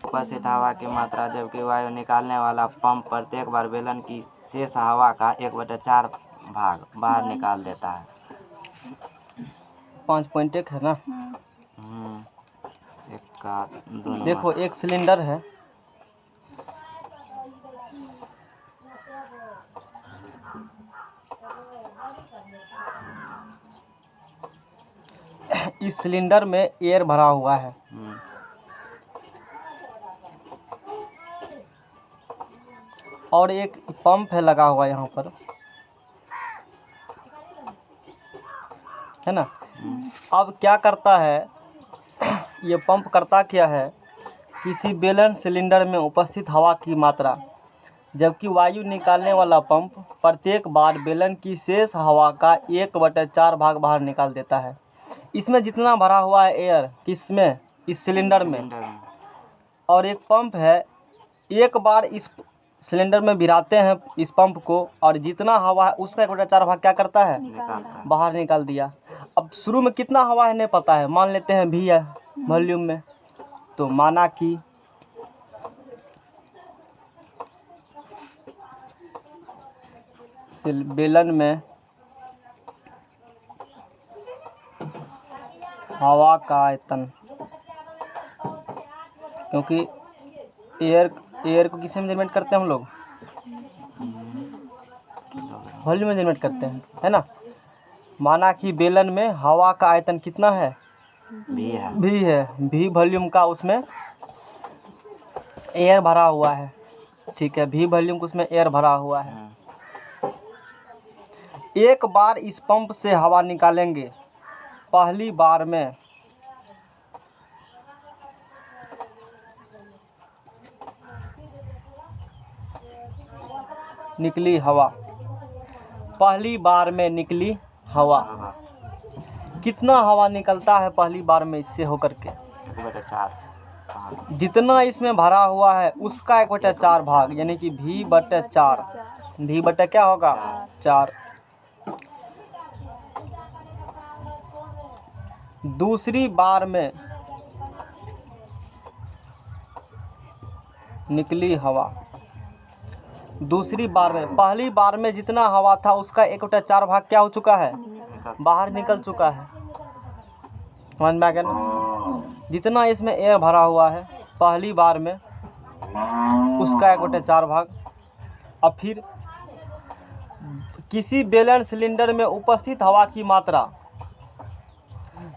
उपस्थित हवा की मात्रा, जबकि वायु निकालने वाला पंप प्रत्येक बार बेलन की शेष हवा का 1/4 भाग बाहर निकाल देता है। 5.1 है ना। एक का दोनों देखो एक सिलेंडर है, इस सिलेंडर में एयर भरा हुआ है। और एक पंप है लगा हुआ यहाँ पर, है ना। अब क्या करता है ये पंप, करता क्या है, किसी बेलन सिलेंडर में उपस्थित हवा की मात्रा, जबकि वायु निकालने वाला पंप प्रत्येक बार बेलन की शेष हवा का 1/4 भाग बाहर निकाल देता है। इसमें जितना भरा हुआ है एयर, किसमें, इस सिलेंडर में, और एक पंप है, एक बार इस सिलेंडर में भिराते हैं इस पंप को, और जितना हवा है उसका 1/4 भाग क्या करता है, बाहर निकाल दिया। अब शुरू में कितना हवा है नहीं पता है, मान लेते हैं भी है वॉल्यूम में, तो माना कि बेलन में हवा का आयतन, क्योंकि एयर को किसमें मेजरमेंट करते हैं हम लोग, वॉल्यूम में मेजरमेंट करते हैं, है ना। माना कि बेलन में हवा का आयतन कितना है, भी है, भी वॉल्यूम का उसमें एयर भरा हुआ है, ठीक है, भी वॉल्यूम उसमें एयर भरा हुआ है। एक बार इस पंप से हवा निकालेंगे, पहली बार में निकली हवा, पहली बार में निकली हवा, कितना हवा निकलता है पहली बार में इससे होकर के, 1/4। जितना इसमें भरा हुआ है उसका 1/4 भाग, यानी कि V/4, V बटा क्या होगा, 4। दूसरी बार में निकली हवा, दूसरी बार में, पहली बार में जितना हवा था उसका 1/4 भाग क्या हो चुका है, बाहर निकल चुका है। समझ में आ गया ना। जितना इसमें एयर भरा हुआ है पहली बार में उसका 1/4 भाग। अब फिर किसी बेलन सिलेंडर में उपस्थित हवा की मात्रा,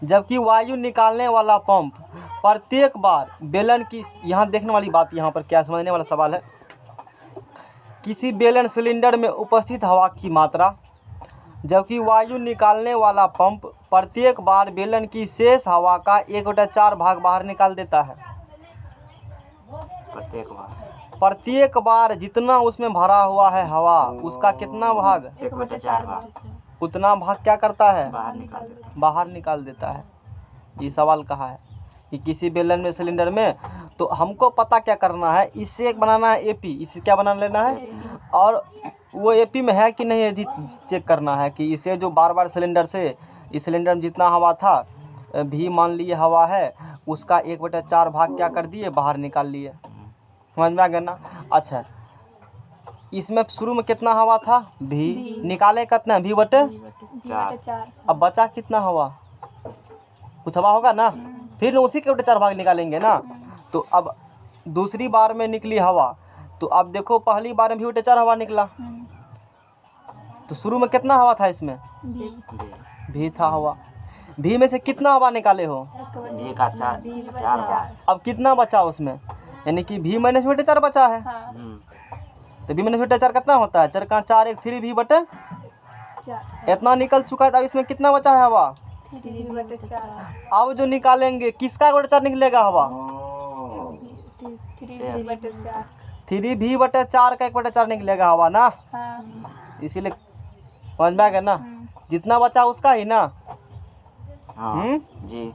जबकि वायु निकालने वाला पंप प्रत्येक बार बेलन की, यहाँ देखने वाली बात, यहाँ पर क्या समझने वाला सवाल है, किसी बेलन सिलेंडर में उपस्थित हवा की मात्रा, जबकि वायु निकालने वाला पंप प्रत्येक बार बेलन की शेष हवा का 1/4 भाग बाहर निकाल देता है। प्रत्येक बार जितना उसमें भरा हुआ है हवा उसका कितना भाग, 1/4 भाग, उतना भाग क्या करता है, बाहर निकाल देता है। ये सवाल कहा है कि किसी बेलन में सिलेंडर में, तो हमको पता क्या करना है, इससे एक बनाना है एपी, इससे क्या बना लेना है, और वो एपी में है कि नहीं है चेक करना है, कि इसे जो बार बार सिलेंडर से, इस सिलेंडर में जितना हवा था भी मान लिए हवा है, उसका 1/4 भाग क्या कर दिए, बाहर निकाल लिए। समझ में आ गया ना। अच्छा, इसमें शुरू में कितना हवा था, भी, निकाले कितना, V/4। अब बचा कितना हवा, कुछ हवा होगा ना, फिर उसी के 1/4 भाग निकालेंगे ना। तो अब दूसरी बार में निकली हवा, तो अब देखो पहली बार में V/4 हवा निकला, तो शुरू में कितना हवा था इसमें, भी था हवा, भी में से कितना हवा निकाले हो, V का 4 अब कितना बचा उसमें, यानी कि V - V/4 बचा है। तो V - V/4 कितना होता है, 4 का 4, 1 3V/4, इतना निकल चुका है। अब इसमें कितना बचा है हवा, 3V/4। अब जो निकालेंगे किसका 1/4 निकलेगा हवा, 3V/4। 3V/4 का 1/4 निकलेगा हवा ना। इसीलिए समझ में आ गया ना, जितना बचा उसका ही ना। जी,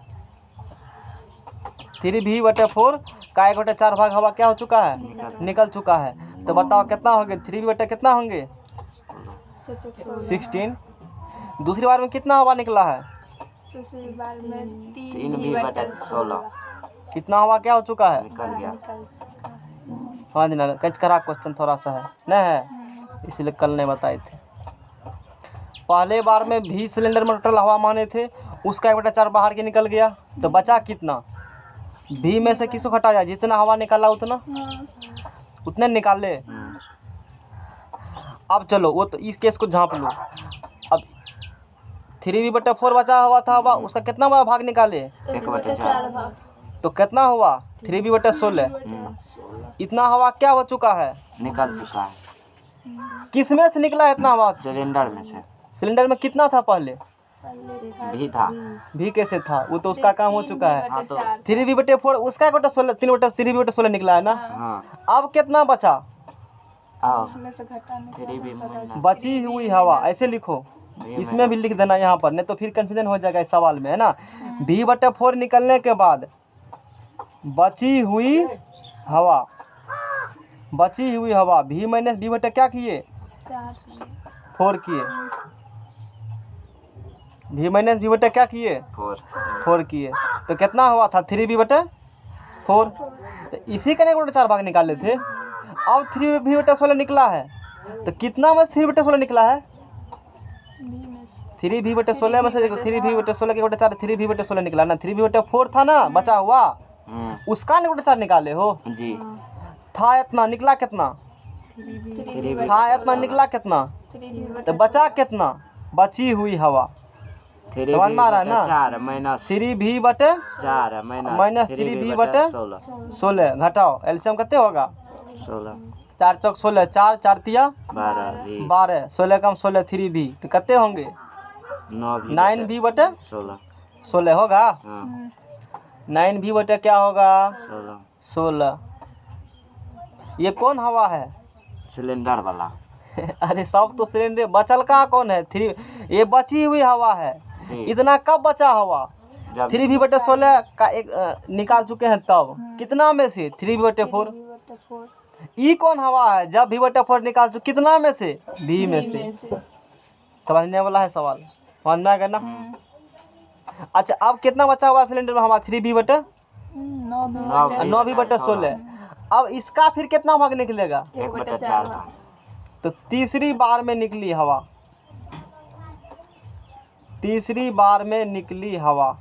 3V/4 का 1/4 भाग हवा क्या हो चुका है, निकल चुका है। तो बताओ कितना होंगे, 3V/4 कितना होंगे, 16। दूसरी बार में कितना हवा निकला है, दूसरी बार में 3V/16। कितना हवा क्या हो चुका है? निकल गया। हाँ जी ना, कच करा क्वेश्चन थोड़ा सा है नहीं है, इसलिए कल नहीं बताए थे। पहले बार में भी सिलेंडर में टोटल हवा माने थे, उसका 1/4 बाहर के निकल गया, तो बचा कितना? भी में से किसको घटाया? जितना हवा निकाला उतना उतने निकाल ले। अब चलो वो तो इस केस को झांप लो। अब 3v/4 बचा हुआ था हवा, उसका कितना बड़ा भाग निकाले? 1/4। तो कितना हुआ? 3v/16। इतना हवा क्या हो चुका है? निकल चुका है किस में से निकला है इतना हवा? सिलेंडर में से। सिलेंडर में कितना था पहले? भी था। भी कैसे था? वो तो उसका काम हो चुका है। हाँ तो 3v/4 उसका 1/16 3v/16 निकला है ना। हाँ अब कितना बचा? आओ उसमें से घटाने 3v - बची हुई हवा, ऐसे लिखो, इसमें भी लिख देना यहाँ पर, नहीं तो फिर कंफ्यूजन हो जाएगा इस सवाल में, है ना। v/4 निकलने के बाद बची हुई हवा, बची हुई हवा v - v/ क्या किए? 4 किए। v - v/ क्या किए? 4 किए। तो कितना हुआ था? 3v/4। तो इसी का 1/4 भाग निकाले थे। अब 3v/16 निकला है, तो कितना में 3v/16 निकला है? 3v/16 में से देखो, 3v/16 के 1/4 3v/16 निकला ना। 3v/4 था ना बचा हुआ, उसका 1/4 निकाले हो। जी। था इतना, निकला कितना? 3v था इतना, निकला कितना? तो बचा कितना? बची हुई हवा। समझ में आ रहा है ना? 4 माइनस 3v/4 माइनस 3v/16 16 घटाओ, एलसीएम कितने होगा? 16 4 चौक 16, 4 4 तिया 12 12, 16 कम 16 3v, तो कितने होंगे? 9v/16 16 होगा। हाँ 9v/ क्या होगा? 16 16। ये कौन हवा है? सिलेंडर वाला। अरे सब तो सिलेंडर, बचल का कौन है? 3, ये बची हुई हवा है। जी। इतना कब बचा हवा? जब 3v/16 का एक निकाल चुके हैं, तब कितना में से? 3v/4। ई कौन हवा है? जब v/4 निकाल चुके, कितना में से? v में से। समझने वाला है सवाल, समझना है ना। अच्छा अब कितना बचा हुआ सिलेंडर में हवा? 3v/9 9v/16। अब इसका फिर कितना भाग निकलेगा? 1/4 तो तीसरी बार में निकली हवा, तीसरी बार में निकली हवा,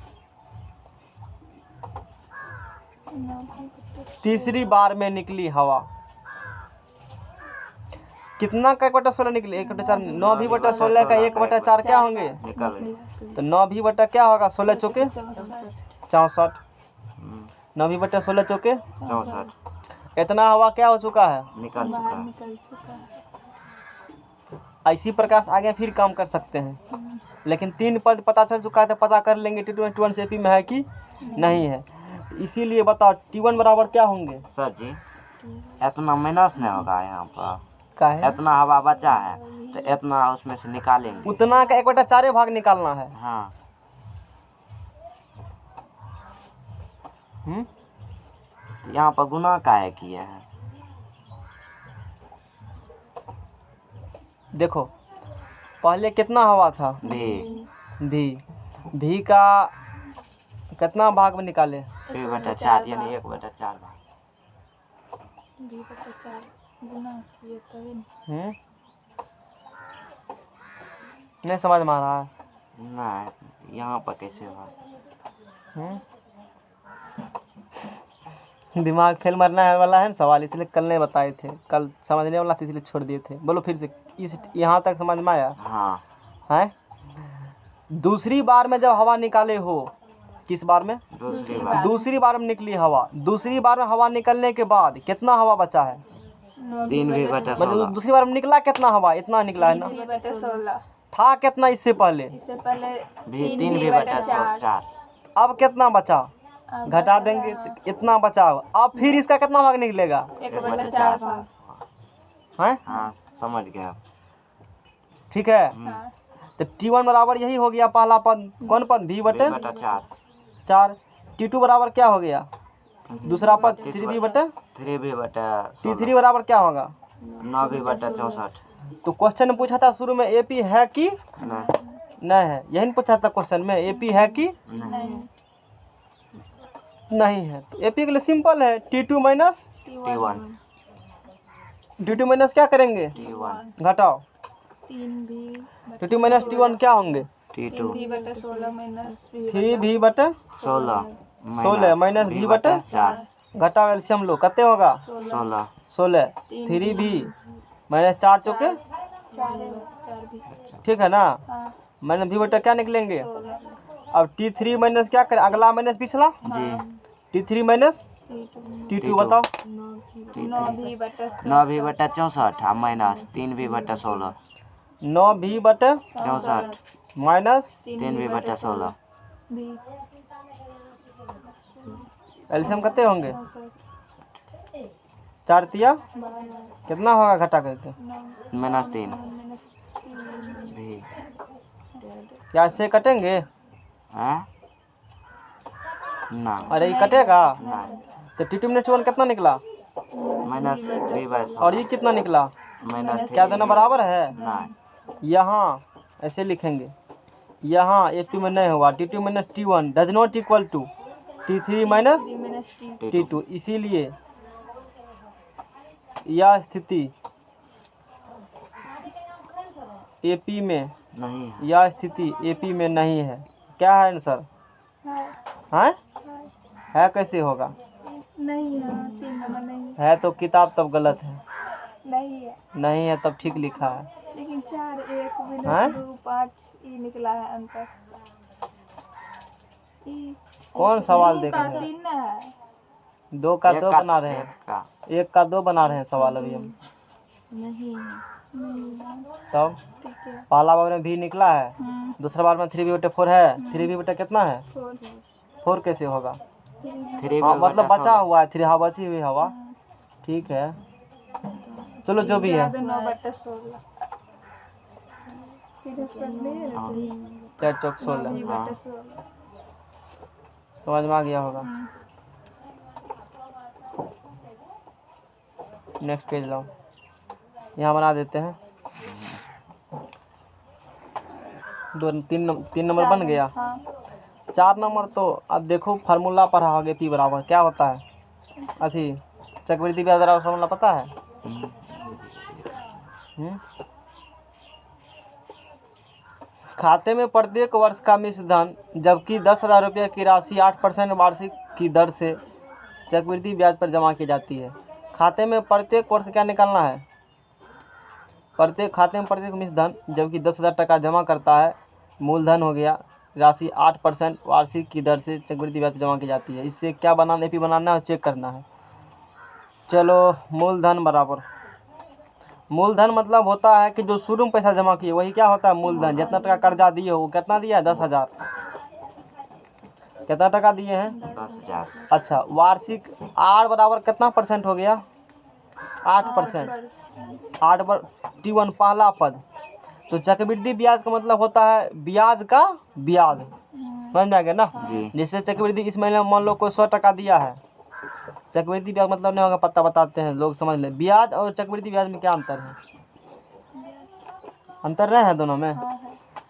तीसरी बार में निकली हवा कितना का 1/16 निकली? 1/4। 9v/16 का 1/4 क्या होंगे? निकल गए। तो 9v/ क्या होगा? 16 चौके 64। 9v/16 चौके 64 इतना हवा क्या हो चुका है? निकल चुका है। इसी प्रकार आगे फिर काम कर सकते हैं, लेकिन 3 पद पता चल चुका है, तो पता कर लेंगे T21 से AP में है कि नहीं है। इसीलिए बताओ T1 बराबर क्या होंगे? सर जी इतना माइनस नहीं होगा यहाँ पर, क्या है? इतना हवा बचा है तो इतना उसमें से निकालेंगे। उतना का 1/4 भाग निकालना है। हाँ यहाँ पर गुना काहे किए हैं? देखो पहले कितना हवा था? भी का कितना भाग में निकाले? 2/4 यानी 1/4 भाग। नहीं समझ में आ रहा है? नहीं यहाँ पर कैसे हुआ? दिमाग फेल मरना है वाला है ना सवाल, इसलिए कल नहीं बताए थे, कल समझने वाला था इसलिए छोड़ दिए थे। बोलो फिर से, इस यहाँ तक समझ में आया? हाँ है। दूसरी बार में जब हवा निकाले हो, किस बार में? दूसरी बार में निकली हवा। दूसरी बार में हवा निकलने के बाद कितना हवा बचा है? 3v/16 मतलब दूसरी बार में निकला कितना हवा? इतना निकला है ना। 3v/16 था कितना इससे पहले? इससे पहले 3v/4। अब कितना बचा? घटा देंगे तो इतना बचा। अब फिर इसका कितना भाग निकलेगा? 1/4 भाग। हैं? हाँ समझ गया। ठीक है। तो T1 बराबर यही हो गया पहला पद। कौन पद? v/4। T2 बराबर क्या हो गया? दूसरा पद 3v/। 3v/16। T3 बराबर क्या होगा? 9v/64। तो क्वेश्चन में पूछा था शुरू में AP है कि नहीं नहीं है, यही पूछा था क्वेश्चन में, AP है कि नहीं नहीं है। तो एपी के लिए सिंपल है, T2 minus T1 T2 minus क्या करेंगे, T1 घटाओ। 3V T2 माइनस T1 क्या होंगे, T2 3V/16 माइनस 3V बटे 16 16 माइनस V बटे 4 घटाओ एल्शियम लो, कते होगा 16 16, 3V माइनस 4 चौके 4V। ठीक है ना, हाँ माइनस V बटे क्या निकलेंगे। 16 अब T3 माइनस क्या करें, अगला माइनस पिछला, जी T3 माइनस T2 T2 बताओ, 9V/16 9V बटा 64 माइनस 3V बटा 16 9V बटे 64 माइनस 3V बटा 16 V एल्शियम कते होंगे, 4 तिया 12 कितना होगा घटा करके, माइनस 3 माइनस 3 भी क्या इससे कटेंगे, हैं ना अरे ये कटेगा। ना तो T2 माइनस T1 कितना निकला, माइनस V बाय और ये कितना निकला, माइनस क्या दोनों बराबर है। ना यहाँ ऐसे लिखेंगे, यहाँ F2 में नहीं होगा, T2 minus T1 does not equal to T3 minus T2, इसीलिए यह स्थिति AP में, नहीं है यह स्थिति AP में नहीं है। क्या है आंसर, है है कैसे होगा, नहीं है, 3 नंबर नहीं है तो किताब तब गलत है, नहीं है, नहीं है तब ठीक लिखा है। लेकिन 4 1 हैं? 2 5 ई निकला है अंतर। ई कौन सवाल देख का रहे हैं, 3 ना है, 2 का एक 2 का- बना रहे हैं, एक का 1 का 2 बना रहे हैं सवाल अभी हम। नहीं तब ठीक है। पहला बार में भी निकला है, दूसरा बार में 3V बटे 4 है, 3V बटे कितना है 4 कैसे होगा, 3V हाँ मतलब बटा बचा हुआ है 3, हाँ बची हुई हवा, ठीक है चलो जो भी है। 9/16 फिर इसका ले 4 चौक 16 9/16 समझ में आ गया होगा। नेक्स्ट पेज लाओ, यहाँ बना देते हैं, 3 नंबर बन गया। हाँ 4 नंबर तो अब देखो फार्मूला पढ़ा होगे, P बराबर क्या होता है, अथी चक्रवृद्धि ब्याज दर का फार्मूला पता है, खाते में प्रत्येक वर्ष का मिश्र धन जबकि 10,000 रुपये की राशि 8% वार्षिक की दर से चक्रवृद्धि ब्याज पर जमा की जाती है। खाते में प्रत्येक वर्ष क्या निकालना है, प्रत्येक खाते में प्रत्येक मिश्र धन जबकि 10,000 टका जमा करता है, मूलधन हो गया, राशि 8% वार्षिक की दर से चक्रवृद्धि ब्याज पर जमा की जाती है। इससे क्या बनाना, AP बनाना है और चेक करना है। चलो मूलधन बराबर, मूलधन मतलब होता है कि जो शुरू में पैसा जमा किए वही क्या होता है मूलधन, जितना टका कर्जा दिए हो वो कितना दिया है 10,000, कितना टका दिए हैं 10,000 अच्छा, वार्षिक R बराबर कितना परसेंट हो गया 8%, 8/T1 पहला पद। तो चक्रवृद्धि ब्याज का मतलब होता है ब्याज का ब्याज, समझ में आ गया ना। जी जैसे चक्रवृद्धि इस महीने में मान लो कोई 100 टका दिया है, चक्रवृद्धि ब्याज मतलब नहीं होगा, पता बताते हैं लोग समझ ले। ब्याज और चक्रवृद्धि ब्याज में क्या अंतर है, अंतर नहीं है दोनों में,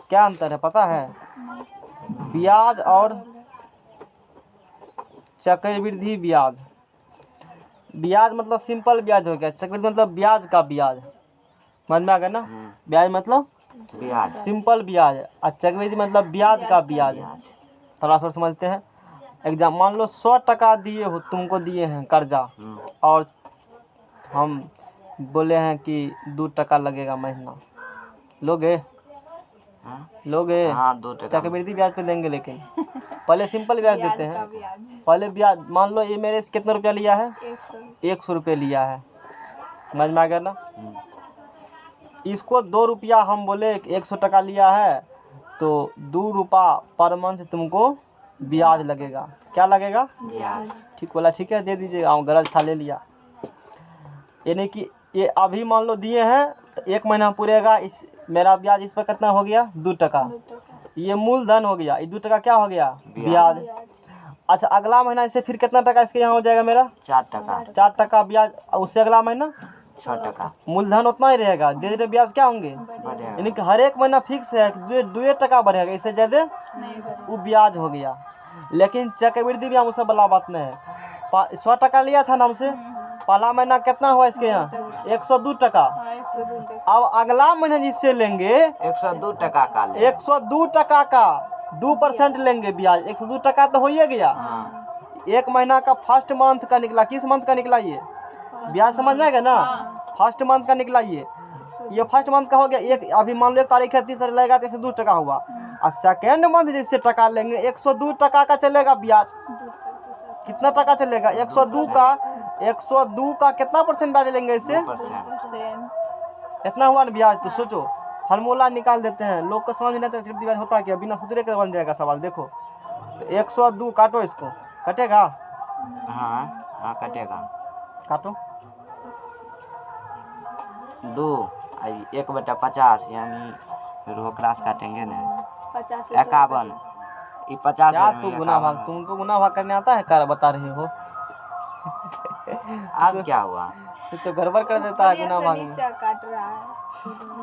क्या अंतर है पता है, ब्याज और चक्रवृद्धि ब्याज, ब्याज मतलब सिंपल ब्याज हो गया, चक्रवृद्धि मतलब ब्याज का ब्याज, समझ में आ गया ना। ब्याज मतलब ब्याज सिंपल ब्याज और चक्रवृद्धि मतलब ब्याज का ब्याज। थोड़ा सा समझते हैं, एग्जाम मान लो 100 टका दिए हो, तुमको दिए हैं कर्जा और हम बोले हैं कि 2 टका लगेगा महीना, लोगे हाँ? लोगे, हाँ 2 टका चक्रवृद्धि ब्याज पे देंगे, लेकिन पहले सिंपल ब्याज देते हैं, ब्याज पहले ब्याज मान लो ये मेरे से कितना रुपया लिया है 100 रुपये लिया है, समझ में आ गया ना। इसको 2 रुपया हम बोले 100 टका लिया है तो 2 रुपया पर मंथ तुमको ब्याज लगेगा, क्या लगेगा ब्याज ठीक बोला, ठीक है दे दीजिए, गलत था ले लिया। यानी कि ये अभी मान लो दिए हैं तो 1 महीना पूरेगा, इस मेरा ब्याज इस पर कितना हो गया 2 टका, ये मूलधन हो गया, ये 2 टका क्या हो गया ब्याज। अच्छा अगला महीना इससे फिर कितना टका इसके यहाँ हो जाएगा मेरा 4 टका 4 टका ब्याज, उससे अगला महीना 6 टका मूलधन उतना ही रहेगा, धीरे धीरे ब्याज क्या होंगे, बढ़ेगा यानी कि हर एक महीना फिक्स है 2 टका बढ़ेगा, इससे ज़्यादा वो ब्याज हो गया। लेकिन चक्रवृद्धि भी हम उससे बला बात नहीं है। 100 टका लिया था ना हमसे, पहला महीना कितना हुआ इसके यहाँ 102 टका। हाँ 102 टका। अब अगला महीना जिससे लेंगे 102 टका का ले। 102 टका का 2% लेंगे ब्याज। 102 टका तो हो ही गया। हाँ। एक महीना का फर्स्ट मंथ का निकला, किस मंथ का निकला ये ब्याज समझ में आएगा ना। फर्स्ट मंथ का निकला ये फर्स्ट मंथ का हो गया। एक अभी मान लो 1 तारीख है 30 तारीख लगेगा तो 102 टका हुआ। और सेकेंड मंथ जैसे टका लेंगे 102 टका का चलेगा ब्याज। कितना टका चलेगा 102 का कितना % ब्याज लेंगे इससे 2%। इतना हुआ ना ब्याज। तो सोचो फार्मूला निकाल देते हैं, लोग को समझ नहीं आता चक्रवृद्धि ब्याज होता क्या, बिना सूत्रे के बन जाएगा सवाल। देखो तो 102 काटो, इसको कटेगा, हाँ हाँ कटेगा। काटो 2 1/50 यानी फिर वो क्लास काटेंगे ना 50 51। ये 50 क्या में तू 51 गुना भाग, तुमको गुना भाग करने आता है कर बता रहे हो। अब क्या हुआ? तू तो गड़बड़ कर देता है गुना भाग में। नीचा काट रहा है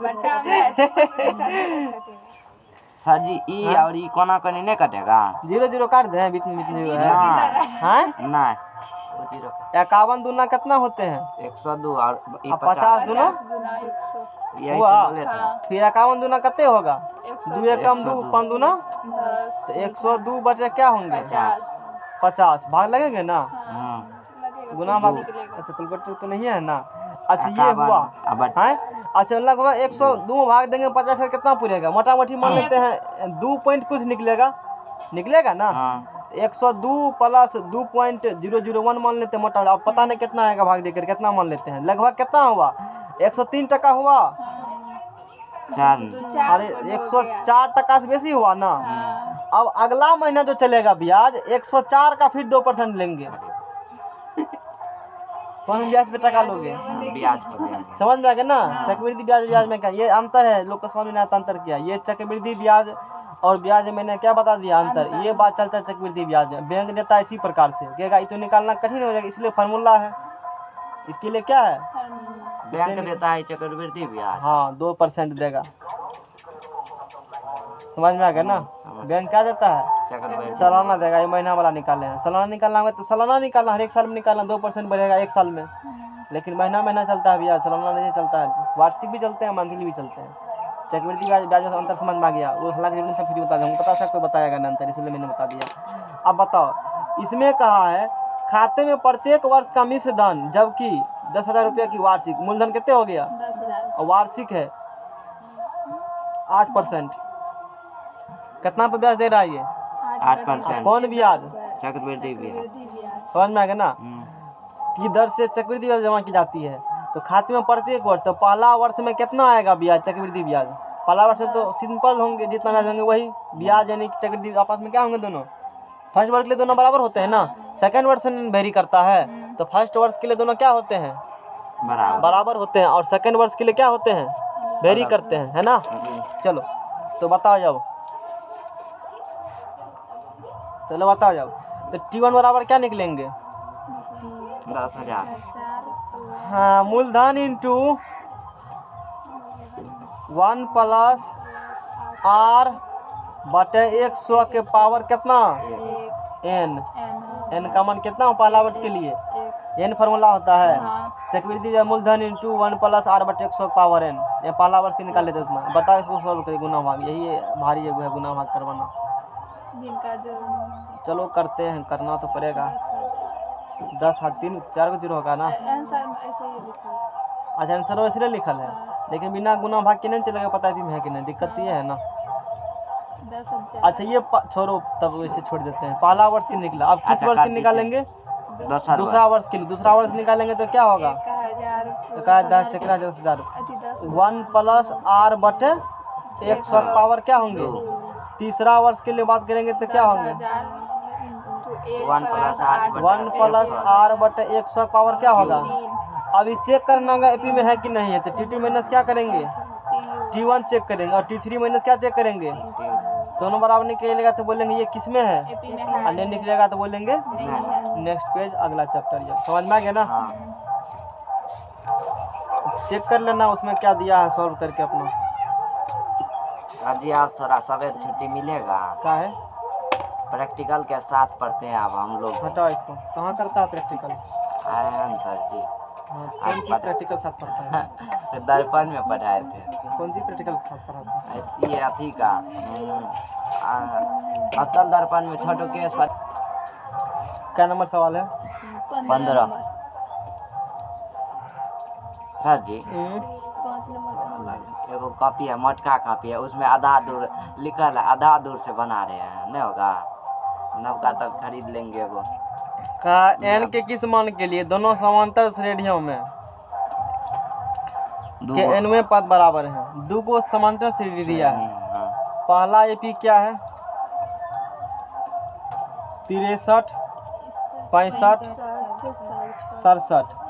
बट्टा में ऐसे कटेगा। सर जी ई और ई कोना कोनी नहीं कटेगा? 0 काट दे बीच में है ना हैं। नहीं वो 0 51 दूना कितना होते हैं 102 और ई 50 दूना 50 गुना 100 यही हुआ। तो बोले थे। फिर 51 दूना कितने होगा 2 एकम 2 5 दूना 10 तो 102 बटे क्या होंगे 50 भाग लगेंगे ना लगेगा गुना भाग। निकलेगा। अच्छा कैलकुलेटर तो नहीं है ना। अच्छा ये हुआ अब हैं। अच्छा लगभग 102 भाग देंगे 50 का कितना पूरेगा मोटा मोटी मान लेते हैं 2 पॉइंट कुछ निकलेगा ना। हाँ 102 प्लस 2.001 मान लेते हैं मोटा। अब पता नहीं कितना आएगा भाग देकर कितना मान लेते हैं लगभग कितना हुआ 103 टका हुआ। 4 अरे 104 टका से बेसी हुआ ना। अब अगला महीना जो चलेगा ब्याज 104 का फिर 2% लेंगे। कौन ब्याज पे टका लोगे ब्याज पर देंगे। समझ में आ गया ना। चक्रवृद्धि ब्याज में क्या ये अंतर है, लोग को समझ में आता अंतर क्या। ये चक्रवृद्धि ब्याज और ब्याज मैंने क्या बता दिया अंतर। ये बात चलता है चक्रवृद्धि ब्याज में बैंक देता है इसी प्रकार से कहेगा ये तो निकालना कठिन हो जाएगा इसलिए फार्मूला है। इसके लिए क्या है बैंक देता है चक्रवृद्धि ब्याज। हाँ 2% देगा। समझ में आ गया ना। बैंक क्या देता है चक्रवृद्धि सालाना देगा। ये महीना वाला निकाले हैं सालाना निकालना होगा तो सालाना निकालना हर एक साल में निकालना 2% बढ़ेगा एक साल में। लेकिन महीना चलता है ब्याज सालाना नहीं चलता है। वार्षिक भी चलते हैं मंथली भी चलते हैं। चक्रवृद्धि ब्याज में अंतर समझ में आ गया। वो हालांकि जरूर से फिर बता दूँ पता था कोई बताएगा ना अंतर इसलिए मैंने बता दिया। अब बताओ इसमें कहा है खाते में प्रत्येक वर्ष का मिश्र धन जबकि 10,000 रुपये की वार्षिक मूलधन कितने हो गया 10,000 और वार्षिक है 8%। कितना पे ब्याज दे रहा है ये 8%। कौन ब्याज चक्रवृद्धि ब्याज। समझ में आ गया ना। की दर से चक्रवृद्धि ब्याज जमा की जाती है तो खाते में प्रत्येक वर्ष। तो पहला वर्ष में कितना आएगा ब्याज चक्रवृद्धि ब्याज। पहला वर्ष में तो सिंपल होंगे जितना ब्याज होंगे वही ब्याज यानी कि चक्रवृद्धि आपस में क्या होंगे दोनों फर्स्ट वर्ष के लिए दोनों बराबर होते हैं ना। सेकंड वर्ष में वेरी करता है तो फर्स्ट वर्ष के लिए दोनों क्या होते हैं बराबर होते हैं और सेकंड वर्ष के लिए क्या होते हैं वेरी करते हैं है ना। चलो तो बताओ जब चलो बताओ जब तो T1 बराबर क्या निकलेंगे 10,000। हाँ मूलधन इंटू 1 प्लस R बटे 100 के पावर कितना n का मान कितना हो पहला वर्ष के लिए n फार्मूला होता है चक्रवृद्धि मूलधन इंटू 1 प्लस R बटे 100 पावर n। ये पहला वर्ष के निकाल लेते उतना। बताओ इसको सॉल्व करिए गुना भाग। यही है भारी है गुना भाग करवाना। जिनका जो चलो करते हैं करना तो पड़ेगा। 10 हाथ 3 4 को 0 होगा ना। आंसर में ऐसे ही लिखा है। अच्छा आंसर इसलिए लिखल है लेकिन बिना गुना भाग के नहीं चलेगा पता भी है कि नहीं दिक्कत ये है ना। 10,000 अच्छा ये छोड़ो तब वैसे छोड़ देते हैं। पहला वर्ष के निकला अब किस अच्छा, वर्ष काट के निकालेंगे दूसरा वर्ष के लिए। दूसरा वर्ष निकालेंगे तो क्या होगा 1,000 तो क्या 10 सेकड़ा 10,000 अति 10 1 प्लस R बटे 100 पावर क्या होंगे। तीसरा वर्ष के लिए बात करेंगे तो क्या होंगे 1 प्लस 8 1 प्लस R बटे 100 पावर क्या होगा। अभी चेक करना होगा एपी में है कि नहीं है तो T2 माइनस क्या करेंगे T1 चेक करेंगे और T3 माइनस क्या चेक करेंगे। दोनों बराबर निकलेगा तो बोलेंगे ये किस में है और नहीं निकलेगा तो बोलेंगे नेक्स्ट पेज अगला चैप्टर। जब समझ में आ गया ना चेक कर लेना उसमें क्या दिया है सॉल्व करके अपना। जी आज थोड़ा सवेर छुट्टी मिलेगा क्या है प्रैक्टिकल के साथ पढ़ते हैं अब हम लोग। हटाओ इसको, कहाँ करता है प्रैक्टिकल? आए हैं सर जी। हाँ, कौन सी प्रैक्टिकल साथ पढ़ता है? दर्पण में पढ़ाए थे। कौन सी प्रैक्टिकल के साथ पढ़ाता है? ऐसी अथी का अतल दर्पण में छोटो केस पर। क्या नंबर सवाल है? 15 सर जी। 5 नंबर एगो कॉपी है, मोटका कॉपी है, उसमें आधा दूर लिखल है, आधा दूर से बना रहे हैं, नहीं होगा? नवका तक खरीद लेंगे एगो। का एन के किस मान के लिए दोनों समांतर श्रेणियों में के nवें पद बराबर हैं? दो को समांतर श्रेणी दिया है। हाँ। पहला एपी क्या है? 63, 65, 67।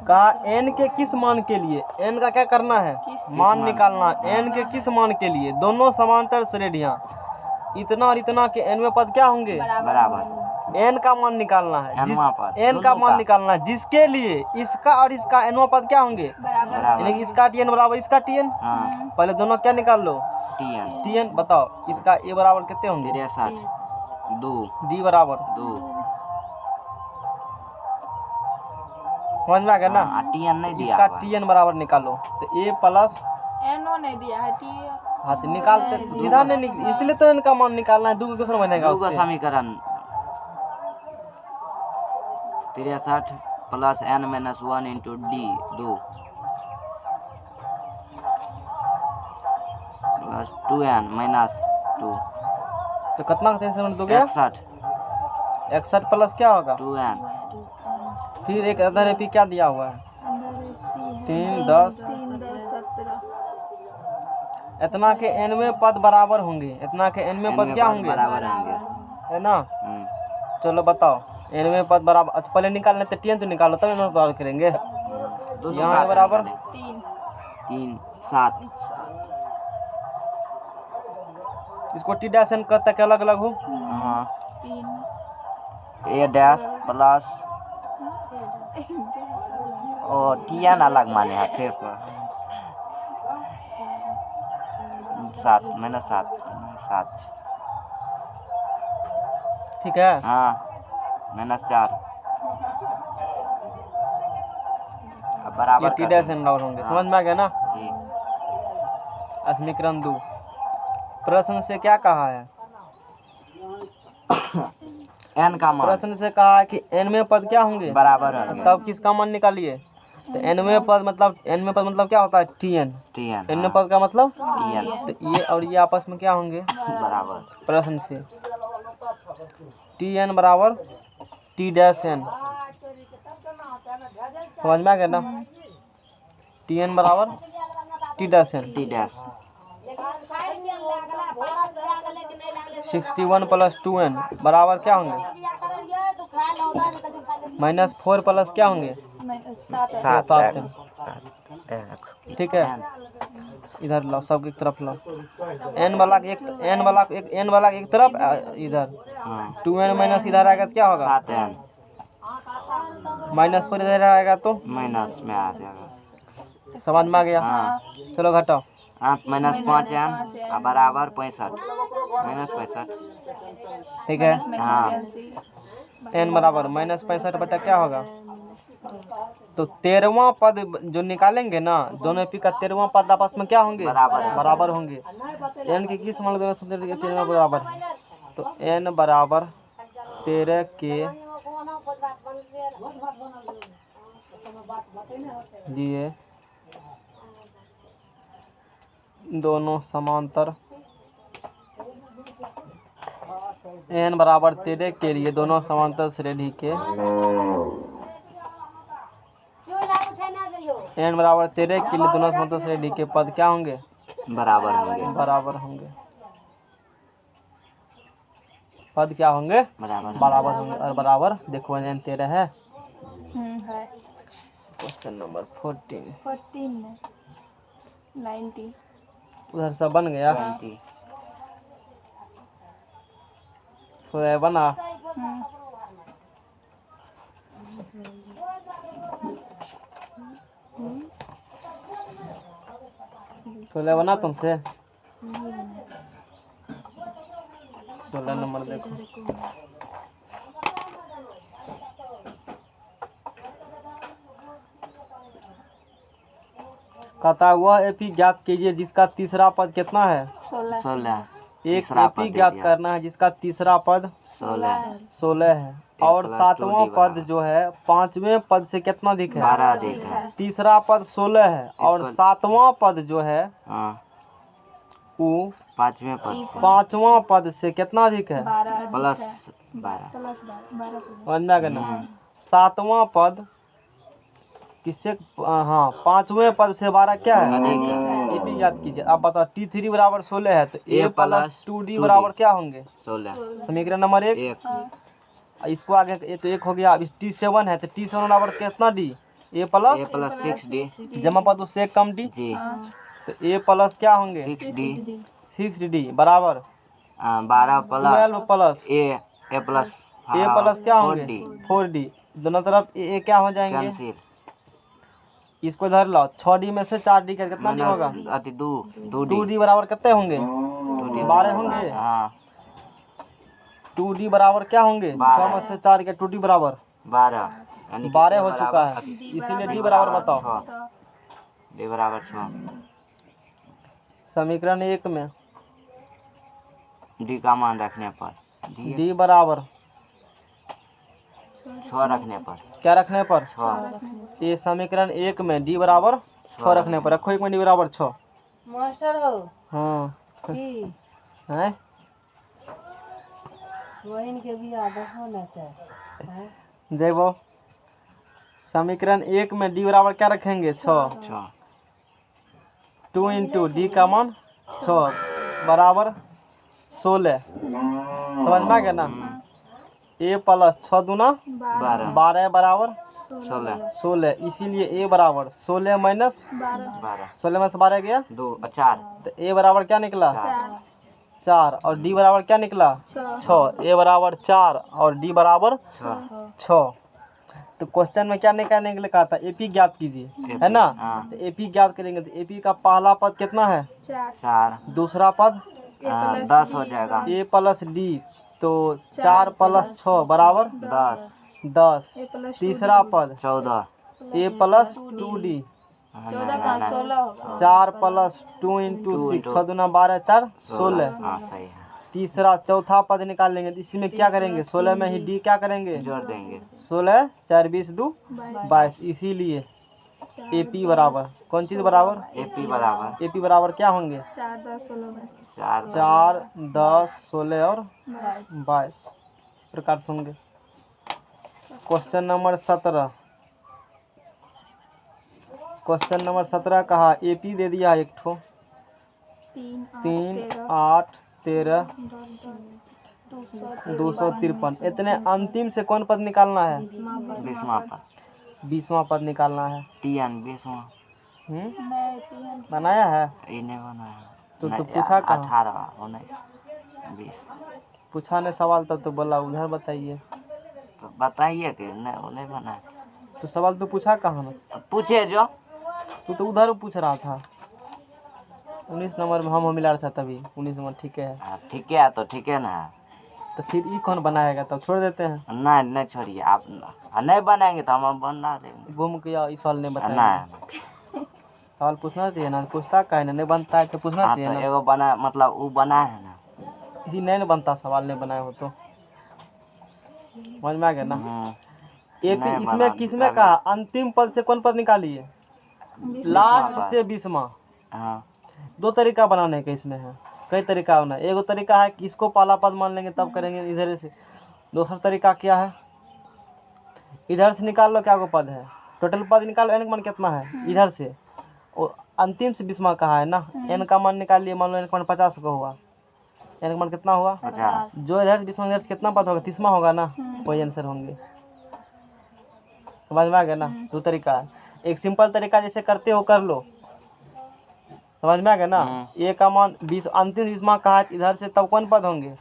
कहा n के किस मान के लिए? n का क्या करना है? मान निकालना। n के किस मान के लिए दोनों समांतर श्रेणियां इतना और इतना के nवें पद क्या होंगे? बराबर। n का मान निकालना है। nवां पद, n का दोनों मान का। निकालना है जिसके लिए इसका और इसका nवां पद क्या होंगे? बराबर। यानी कि इसका tn बराबर इसका tn। हाँ। पहले दोनों क्या निकाल लो? TN tn। बताओ इसका a बराबर कितने होंगे? 63 2 d बराबर 2। समझ में आ गया ना? TN नहीं दिया इसका हुआ है। tn बराबर निकालो तो a प्लस एनो नहीं दिया है टी। हाँ तो निकालते सीधा नहीं इसलिए तो इनका मान निकालना है। दो क्वेश्चन बनेगा दूगो उससे। समीकरण 63 plus n-1 into D 2 plus 2n minus 2 तो कितना का दो गया? 61 61 प्लस क्या होगा? 2n फिर एक अदर एपी क्या दिया हुआ है? 3 10। 3 10 17। इतना के nवें पद बराबर होंगे। इतना के nवें पद क्या होंगे? बराबर होंगे। है ना? चलो बताओ nवें पद बराबर। अच्छा पहले निकालने तो tn तो निकालो तब nवें बराबर करेंगे। यहाँ के बराबर 3 7 इसको टी डैश एन कब तक अलग अलग हो? हाँ 3 a डैश प्लस और tn अलग माने हैं सिर्फ 7 माइनस 7 ठीक है। हाँ माइनस 4 अब ये बराबर टी कर डैश देंगे। एन बराबर होंगे। हाँ। समझ में आ गया ना? जी। समीकरण 2 प्रश्न से क्या कहा है? n का मान प्रश्न से कहा है कि nवें पद क्या होंगे? बराबर होंगे। तब किसका मान निकालिए? तो nवें पद मतलब क्या होता है? tn। tn nवें पद का मतलब tn तो ये और ये आपस में क्या होंगे? बराबर। प्रश्न से tn बराबर टी डैश एन। समझ में आ गया ना? tn बराबर T dash N. t dash 61 plus 2n बराबर क्या होंगे? -4 प्लस क्या होंगे? 7 7n। x ठीक है। इधर लाओ, सबकी तरफ लाओ। n वाला एक तरफ इधर 2n माइनस इधर आएगा तो क्या होगा? 7n -4 इधर आएगा तो माइनस में आ जाएगा। समझ में आ गया? हाँ। चलो घटाओ। माइनस 5n बराबर 65 माइनस 65। ठीक है। हाँ n बराबर -65 बटा क्या होगा? तो 13वां पद जो निकालेंगे ना, दोनों पी का 13वां पद आपस में क्या होंगे? बराबर होंगे। n के किस मान दोनों सूत्र के 13वां बराबर है? तो n बराबर 13 के लिए दोनों समांतर n बराबर 13 के लिए दोनों समांतर श्रेणी के n बराबर 13 के लिए दोनों समांतर श्रेणी के पद क्या होंगे? बराबर होंगे। बराबर होंगे। पद क्या होंगे? बराबर होंगे। और बराबर देखो n 13 है। है क्वेश्चन नंबर 14 14 में 90। उधर सब बन गया। 20 तो बना। तो बना तुमसे अगला नंबर देखो। कहता है वह एपी ज्ञात कीजिए जिसका तीसरा पद कितना है। 16 एक तीसरा एपी पद दे ज्ञात दिया। करना है जिसका तीसरा पद 16 16 है और plus 7वां 2d पद बराबर। जो है 5वें पद से कितना अधिक है। 12 अधिक है। तीसरा पद 16 है और इसको- 7वां पद जो है हाँ वो 5वें पद से 5वां पद से कितना अधिक है। प्लस 12 समझ में आ गया ना। 7वां पद किससे हाँ 5वें पद से 12 क्या है अधिक है। एपी याद कीजिए। अब बताओ T3 बराबर 16 है तो A A प्लस 2D बराबर क्या होंगे। 16 समीकरण नंबर 1 1 इसको आगे ये तो 1 हो गया। अब T7 है तो T7 बराबर कितना D A प्लस 6D जमा पद उससे कम D जी तो A प्लस क्या होंगे 6D 6D बराबर 12 12 plus plus A plus A plus क्या होंगे 4D 4D दोनों तरफ A क्या हो जाएंगे। कैंसिल इसको इधर लाओ 6D में से 4D का कितना D होगा अति 2D 2D बराबर कितने होंगे 12 होंगे। हाँ 2D बराबर क्या होंगे 6 में से 4 के 2D बराबर 12 यानी कि 12 A हो चुका बराबर है इसीलिए D बराबर बताओ। 6 D बराबर 6 समीकरण 1 में D का मान रखने पर D बराबर 6 रखने पर क्या रखने पर 6 ये समीकरण 1 में D बराबर 6 रखने पर रखो 1 में D बराबर 6 मास्टर हो हाँ की हैं वही के भी आदत होना चाहिए। देखो समीकरण 1 में D बराबर क्या रखेंगे 6 6 2 इंटू D का मान 6 बराबर 16 समझ में आ गया ना। A प्लस 6 दूना 12 12 बराबर 16 इसीलिए A बराबर 16 माइनस 12 16 में से 12 गया 2 4 तो A बराबर क्या निकला 4 4 और D बराबर क्या निकला 6 A बराबर 4 और D बराबर 6। तो क्वेश्चन में क्या निकालने के लिए कहा था एपी ज्ञात कीजिए है ना। हाँ। तो एपी ज्ञात करेंगे तो एपी का पहला पद कितना है 4 दूसरा पद 10 हो जाएगा A प्लस D तो 4 प्लस 6 बराबर 10 तीसरा पद 14 A plus 2D 4 plus 2 into 6 6 दूना 12 4 16। हाँ सही है तीसरा चौथा पद निकाल लेंगे तो इसी में क्या करेंगे 16 में ही D क्या करेंगे जोड़ देंगे 16 4 20 2 22 इसीलिए AP बराबर कौन चीज़ बराबर AP बराबर AP बराबर क्या होंगे 4 10 16 और 22 इस प्रकार से होंगे। क्वेश्चन नंबर 17 क्वेश्चन नंबर 17 कहा AP दे दिया एक ठो 3 8 13 253 इतने अंतिम से कौन पद निकालना है 20वां पर 20वां पद निकालना है। TN 20वां बनाया है इन्हें बनाया तो नहीं, पूछा कहाँ 18 19 20 पूछा ने सवाल तब तो बोला उधर बताइए तो बताइए कि नहीं वो नहीं बनाया तो सवाल तो पूछा कहाँ ना पूछे जो तू तो उधर पूछ रहा था 19 नंबर में हम मिला रहा था तभी 19 नंबर ठीक है। ठीक है तो ठीक है ना तो फिर ये कौन बनाएगा तब छोड़ देते हैं नहीं नहीं छोड़िए आप नहीं बनाएंगे तो हम बना देंगे घूम के आओ इस सवाल नहीं बताएंगे नहीं सवाल पूछना चाहिए ना पूछता का है ना नहीं बनता है तो पूछना हाँ चाहिए तो ना एगो बना मतलब वो बना है ना इसी नहीं ना बनता सवाल नहीं बनाए हो तो समझ में आ गया ना। नहीं इसमें बना, किसमें अभी- कहा अंतिम पद से कौन पद निकालिए लास्ट पद। से 20वां हाँ 2 तरीका बनाने का इसमें है कई तरीका होना है। एगो तरीका है कि इसको पहला पद मान लेंगे तब करेंगे इधर से। दूसरा तरीका क्या है इधर से निकाल लो क्या को पद है टोटल पद निकालो n का मान कितना है इधर से और अंतिम से 20वां कहा है ना n का मान निकालिए मान लो n का मान 50 का हुआ n का मान कितना हुआ 50 जो इधर से 20वां इधर से कितना पद होगा 30वां होगा ना वही आंसर होंगे। समझ में आ गया ना। 2 तरीका है एक सिंपल तरीका जैसे करते हो कर लो समझ में आ गया ना। a का मान 20 अंतिम 20वां कहा है इधर से तब कौन पद होंगे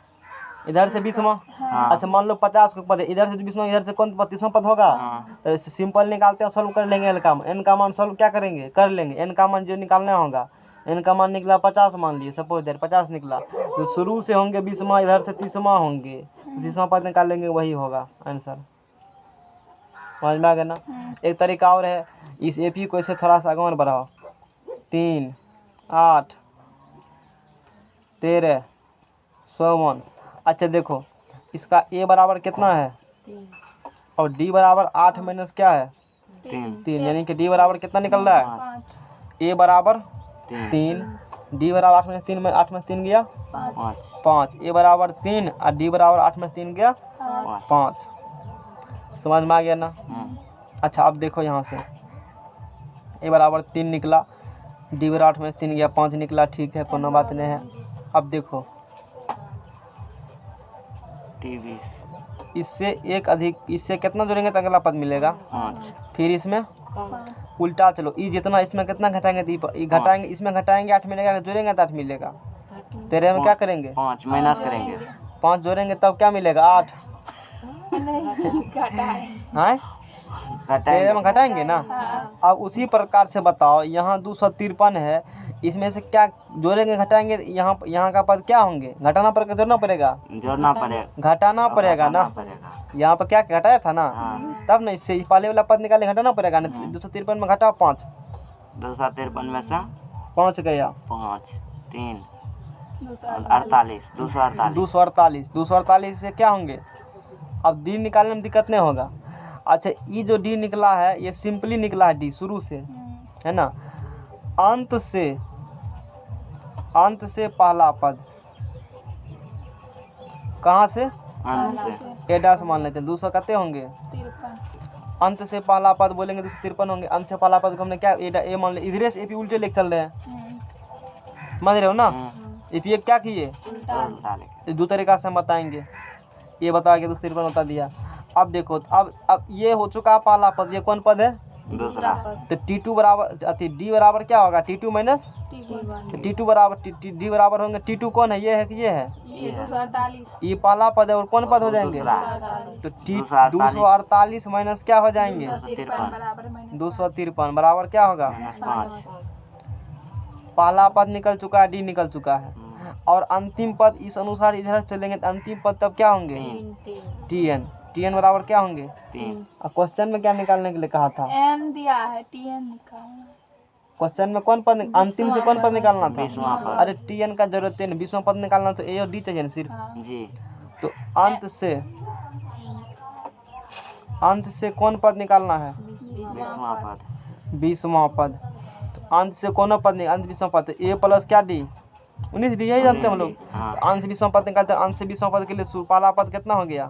इधर से 20वां। अच्छा मान लो 50 का पद है इधर से 20वां इधर से कौन 32वां पद होगा। तो इसे सिंपल निकालते हैं सॉल्व कर लेंगे n का मान सॉल्व क्या करेंगे कर लेंगे n का मान जो निकालना होगा n का मान निकला 50 मान लिए, सपोज दैट 50 निकला, तो शुरू से होंगे 20वां, इधर से 30वां होंगे, 30वां पद निकालेंगे वही होगा आंसर। समझ में आ गया ना। एक तरीका और है, इस एपी को इसे थोड़ा सा आगे बढ़ाओ, 3 8 13 54। अच्छा देखो इसका ए बराबर कितना है, 3 और डी बराबर 8 माइनस क्या है 3 यानी कि डी बराबर कितना निकल रहा है, 5 ए बराबर 3 3, डी बराबर 8 में 3 में 8 में 3 गया 5 5, ए बराबर 3 और डी बराबर 8 में 3 गया 5। समझ में आ गया ना। अच्छा अब देखो यहाँ से ए बराबर 3 निकला, डी बराबर 8 में 3 गया 5 निकला, ठीक है कोनो बात नहीं है। अब देखो टी20 इससे एक अधिक, इससे कितना जोड़ेंगे तो अगला पद मिलेगा, 5 फिर इसमें 5 उल्टा चलो, ई जितना इसमें कितना घटाएंगे तो ई घटाएंगे, इसमें घटाएंगे 8 मिलेगा, जोड़ेंगे तो 8 मिलेगा। तेरे में क्या करेंगे 5 माइनस करेंगे, 5 जोड़ेंगे तब क्या मिलेगा 8, नहीं घटाए। हैं तेरे में घटाएंगे ना। अब उसी प्रकार से बताओ यहाँ 253 है, इसमें से क्या जोड़ेंगे घटाएंगे, यहाँ का पद क्या होंगे, घटाना पड़ेगा जोड़ना पड़ेगा, जोड़ना पड़ेगा, घटाना पड़ेगा ना। पड़ेगा। यहाँ पर क्या घटाया था ना, हाँ तब ना इससे पहले वाला पद निकाले घटाना पड़ेगा ना। 253 में घटाओ 5, 253 में से 5 गया 5 3 48 248 248 से क्या होंगे, अब डी निकालने में दिक्कत नहीं होगा। अच्छा ये जो डी निकला है ये सिंपली निकला है डी शुरू से, है ना। अंत से पहला पद कहाँ से, अंत से ए डैश मान लेते हैं, 200 कितने होंगे, 53 अंत से पहला पद बोलेंगे 253 होंगे। अंत से पहला पद को हमने क्या ए मान लिया, इधरे से एपी उल्टे लेके चल रहे हैं, समझ रहे हो ना। एपी क्या किए, उल्टा लेके दो तरीका से हम बताएंगे, ये बता के 253 बता दिया। अब देखो अब ये हो चुका पहला पद, ये कौन पद है, दूसरा तो T2 बराबर अति डी बराबर क्या होगा, T2 माइनस T2 बराबर डी बराबर होंगे, T2 कौन है, ये है कि ये है, ये 248 ये पहला पद है, और कौन पद हो जाएंगे, दूसरा तो 248 248 माइनस क्या हो जाएंगे 253 बराबर माइनस 253 बराबर क्या होगा, -5 पहला पद निकल चुका है, डी निकल चुका है, और अंतिम पद इस अनुसार इधर चलेंगे तो अंतिम पद तब क्या होंगे, TN बराबर क्या होंगे। 3 क्वेश्चन में क्या निकालने के लिए कहा था, n दिया है tn निकालना। क्वेश्चन में कौन पद अंतिम से कौन पद निकालना था, 20वां पद। अरे TN का जरूरत नहीं, 20वां पद निकालना तो ए और डी चाहिए ना सिर्फ। जी तो अंत से कौन पद निकालना है, 20वां पद 20वां पद। तो अंत से कौन पद नहीं, अंत 20वां पद, ए प्लस क्या डी 19 डी, यही जानते हैं हम लोग। हाँ। तो अंत से 20वां पद निकालते हैं, अंत से 20वां पद के लिए पहला पद कितना हो गया,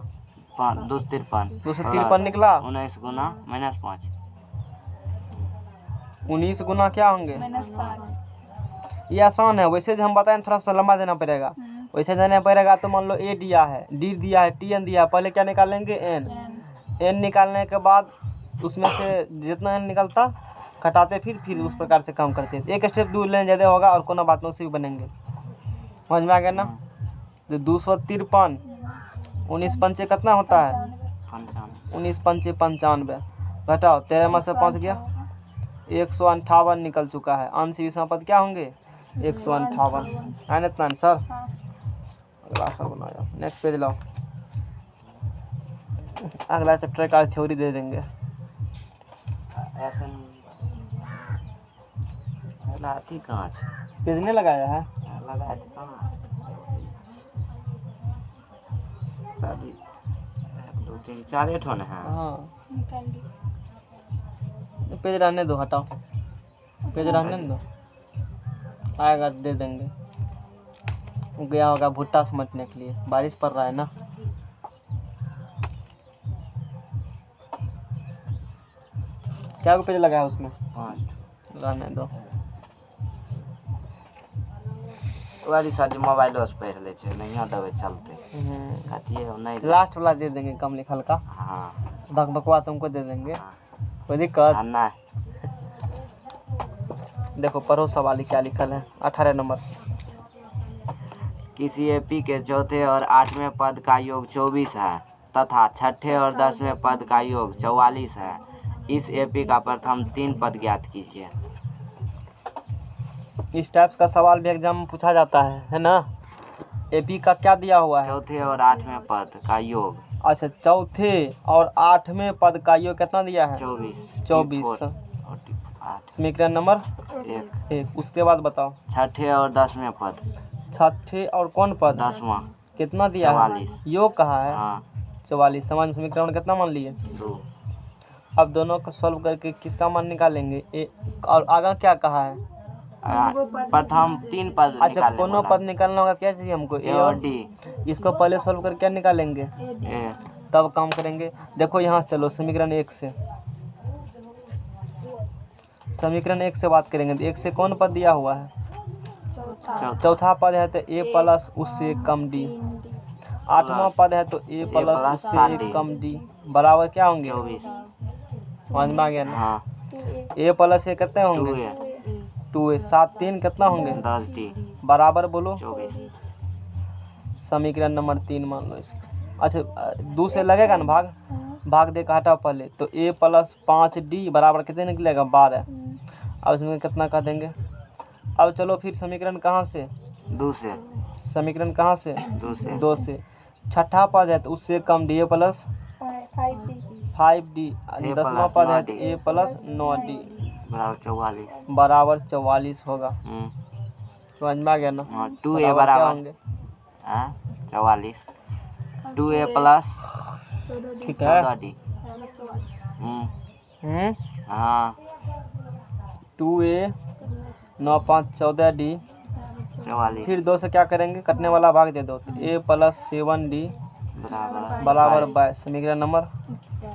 253 निकला, 19 गुना -5 19 गुना क्या होंगे, -5 ये आसान है। वैसे जो हम बताएं थोड़ा सा लंबा देना पड़ेगा, वैसे देना पड़ेगा। तो मान लो ए दिया है, डी दिया है, TN दिया है, पहले क्या निकालेंगे n निकालने के बाद उसमें से जितना n निकलता घटाते, फिर उस प्रकार से काम करते हैं। एक स्टेप दूर लेने ज़्यादा होगा और कोनो बात नहीं, उसी भी बनेंगे। समझ में आ गया ना। तो 253 19 पंचे कितना होता है, 19 पंचे 95, घटाओ 13 में से 5 गया 158 निकल चुका है। अंश 20वां पद क्या होंगे 158 है ना इतना आंसर। अगला आंसर बनाया, नेक्स्ट पेज लाओ। अगला चैप्टर का थ्योरी दे देंगे। लाठी कहाँ से पेज नहीं लगाया है, लगाया था कहाँ? शादी 1 2 3 4 ठो है। हाँ निकाल दी। पेज रहने दो, हटाओ पेज रहने दो, आएगा दे देंगे। वो गया होगा भुट्टा समझने के लिए, बारिश पड़ रहा है ना। क्या को पेज लगाया उसमें, 5 रहने दो। वाली साजी मोबाइल से पढ़ ले छे, नहीं दबे चलते कहती है नहीं। लास्ट वाला दे देंगे कम लिखल का, हाँ बकवा तुमको दे देंगे, हाँ। कोई दिक्कत। ना देखो पढ़ो सवाल क्या लिखल है, 18 नंबर। किसी एपी के चौथे और 8वें पद का योग 24 है तथा छठे और 10वें पद का योग 44 है। इस एपी का प्रथम 3 पद ज्ञात कीजिए। इस टाइप्स का सवाल भी एग्जाम में पूछा जाता है ना। एपी का क्या दिया हुआ है? चौथे और आठवें पद का योग। अच्छा, चौथे और आठवें पद का योग कितना दिया है? 24। समीकरण नंबर 1। उसके बाद बताओ। छठे और 10वें पद। छठे और कौन पद? 10वां। कितना दिया है? 44। योग कहा है? हाँ 44। समान समीकरण कितना मान लिए? 2। अब दोनों को सॉल्व करके किसका मान निकालेंगे? और आगे क्या कहा है? प्रथम 3 पद अच्छा, निकालने कोनो बोला। पद निकालना होगा, क्या चाहिए हमको? ए और डी। इसको पहले सॉल्व करके क्या निकालेंगे? ए। तब काम करेंगे। देखो यहाँ से चलो समीकरण 1 से, समीकरण 1 से बात करेंगे। तो 1 से कौन पद दिया हुआ है? चौथा पद है तो ए प्लस उससे कम डी। आठवां पद है तो ए प्लस उससे एक कम डी बराबर क्या होंगे? 24। समझ में आ गया ना? हाँ ए प्लस ए कितने होंगे? 2a। 2a। 7 3 कितना होंगे? 10d बराबर बोलो। 24। समीकरण नंबर 3 मान लो इसको। अच्छा, 2 से लगेगा ना भाग? भाग दे का हटाओ पहले। तो ए प्लस 5d बराबर कितने निकलेगा? 12। अब इसमें कितना कर देंगे? अब चलो फिर समीकरण कहाँ से? 2 से। समीकरण कहाँ से? 2 से। 2 से। छठा पद है तो उससे कम डी ए प्लस 5d। 10वां पद है तो ए प्लस 9d बराबर 44। बराबर 44 होगा। समझ में आ गया ना? हाँ 2a क्या बराबर होंगे? हाँ 44। 2a प्लस ठीक है। 14d। हाँ 2a 9 5 14d। 44 फिर 2 से क्या करेंगे? कटने वाला भाग दे दो। तो a प्लस 7d बराबर 22। समीकरण नंबर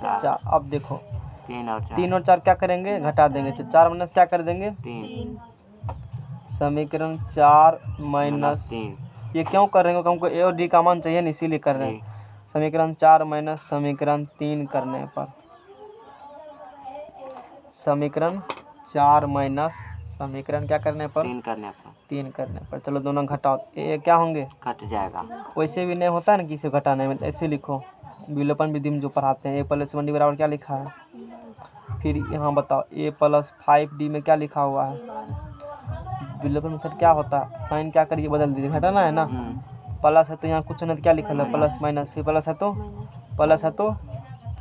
4। अब देखो 3 और 4। 3 और 4 क्या करेंगे? घटा देंगे। तो 4 माइनस क्या कर देंगे? 3 समीकरण 4 माइनस 3। ये क्यों कर रहे हैं? क्योंकि हमको ए और डी का मान चाहिए ना, इसीलिए कर रहे हैं। समीकरण 4 माइनस समीकरण 3 करने पर, समीकरण 4 माइनस समीकरण क्या करने पर? 3 करने पर 3 करने पर। चलो दोनों घटाओ। ए क्या होंगे? कट जाएगा। वैसे भी नहीं होता है ना किसी को घटाने में, ऐसे लिखो। विलोपन विधि में जो पढ़ाते हैं, ए प्लस 1d बराबर क्या लिखा है? फिर यहाँ बताओ ए प्लस 5d में क्या लिखा हुआ है? विलोपन मेथड क्या होता है? साइन क्या करिए? बदल दीजिए। घटाना है ना? प्लस है तो यहाँ कुछ नहीं तो क्या लिखा है? Plus minus. फिर प्लस है तो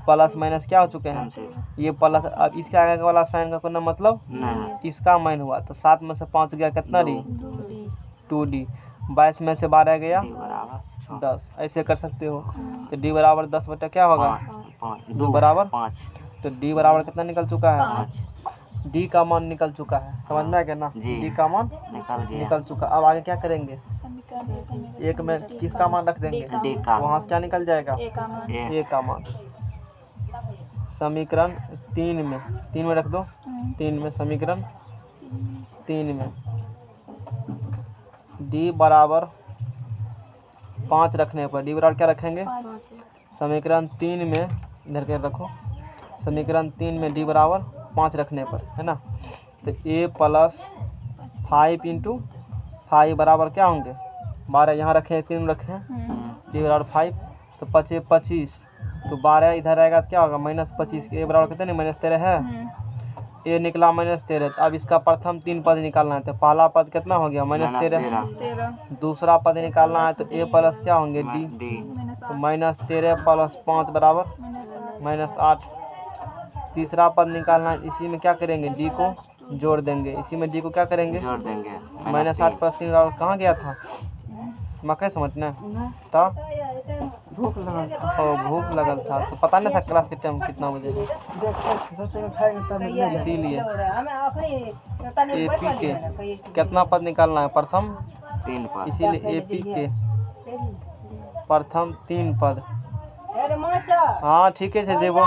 प्लस माइनस क्या हो चुके हैं? ये प्लस। अब इसके आगे वाला साइन का कोई मतलब नहीं। इसका माइन हुआ तो 7 में से 5 गया कितना डी? 2d। 22 में से 12 गया d बराबर 10। ऐसे कर सकते हो। तो d बराबर 10 बटा क्या होगा? 2 बराबर 5। तो d बराबर कितना निकल चुका है? 5 d का मान निकल चुका है। समझ में आ गया ना? जी। d का मान निकल गया। निकल चुका। अब आगे क्या करेंगे? एक में किसका मान रख देंगे? d का। वहाँ से क्या निकल जाएगा? ए। a का मान। समीकरण 3 में रख दो। 3 में समीकरण 3 में d बराबर 5 रखने पर, d बराबर क्या रखेंगे? समीकरण 3 में इधर के रखो। समीकरण 3 में d बराबर 5 रखने पर, है ना? तो a प्लस 5 इंटू 5 बराबर क्या होंगे? 12 यहाँ रखें, 3 में रखें। d बराबर 5 तो 5 25। तो 12 इधर आएगा तो क्या होगा? -25। ए बराबर कितने? -13 है। ए निकला -13। तो अब इसका प्रथम 3 पद निकालना है। तो पहला पद कितना हो गया? -13। दूसरा पद निकालना है तो ए प्लस क्या होंगे? डी। तो -13 प्लस 5 बराबर -8। तीसरा पद निकालना है। इसी में क्या करेंगे? डी को जोड़ देंगे। इसी में डी को क्या करेंगे? जोड़ देंगे। -8 प्लस 3 बराबर कहाँ गया था? मकई समझना था। भूख लगल था तो पता नहीं था क्लास के टाइम कितना बजे है। इसीलिए एपी के कितना पद निकालना है? प्रथम 3 पद। इसीलिए एपी के प्रथम 3 पद। हाँ ठीक है देवो।